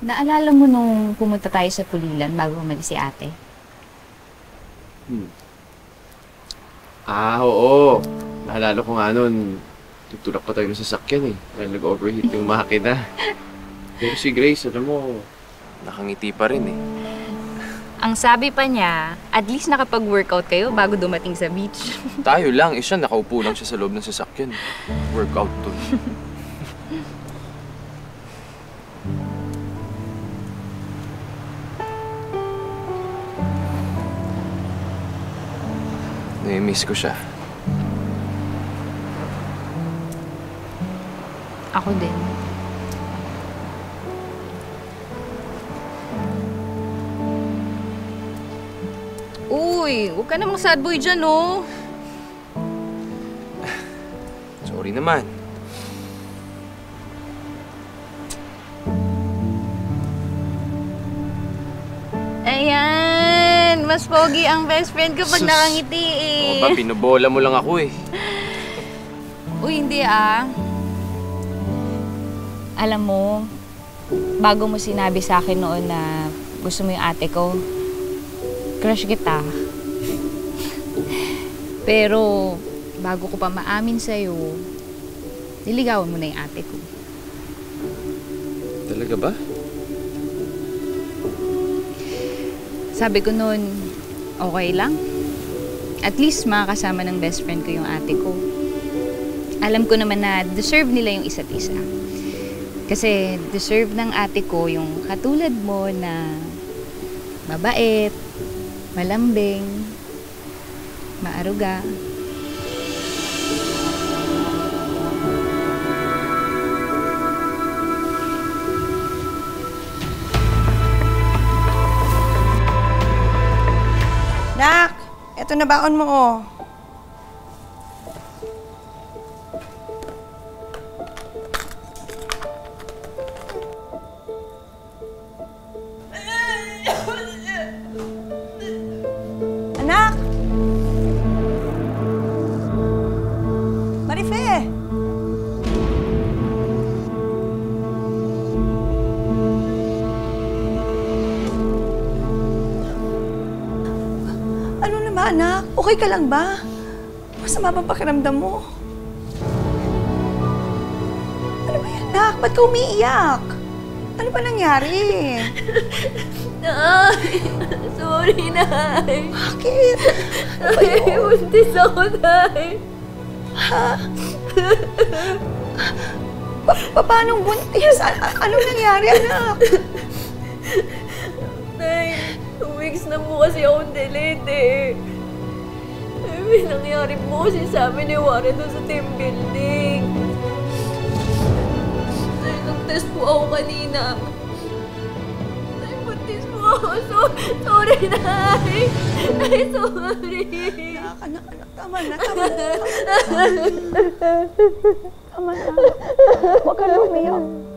Naalala mo nung pumunta tayo sa Pulilan bago umalis si ate? Oo. Naalala ko nga nun, tutulak pa tayo ng sasakyan eh. Dahil nag-overheat yung makina. Pero si Grace, alam mo, nakangiti pa rin eh. Ang sabi pa niya, at least nakapag-workout kayo bago dumating sa beach. Tayo lang, siya nakaupo lang siya sa loob ng sasakyan. Workout to. Nai-miss ko siya. Ako din. Uy, huwag ka namang sad boy dyan, oh. Sorry naman. Ayan, mas pogi ang best friend ko pag nakangiti eh. Oo ba, binobola mo lang ako eh. Uy, hindi ah. Alam mo, bago mo sinabi sa akin noon na gusto mo yung ate ko, crush kita. Pero, bago ko pa maamin sa'yo, niligawan mo na yung ate ko. Talaga ba? Sabi ko noon, okay lang. At least makakasama ng best friend ko yung ate ko. Alam ko naman na deserve nila yung isa't isa. Kasi deserve ng ate ko yung katulad mo na mabait, malambing, maaruga. Nak, eto na baon mo, oh. Anak! Marife! Ano na ba, anak? Okay ka lang ba? Masama bang pakiramdam mo? Ano ba yan, anak? Ba't ka umiiyak? Ano ba nangyari? Nay! Sorry, Nay! Bakit? Ano ba Nay, yun? buntis ako, Nay! Ha? Paano buntis? Anong nangyari, anak? Nay, 2 weeks na po kasi akong delayed eh. May nangyari po kasi sa amin ni Warren doon sa team building. Nay, nag-test po ako kanina. Nay, buntis po ako. Sorry, Nay! Nay, sorry! Anak, tama na. Tama na. Huwag ka na umiyak.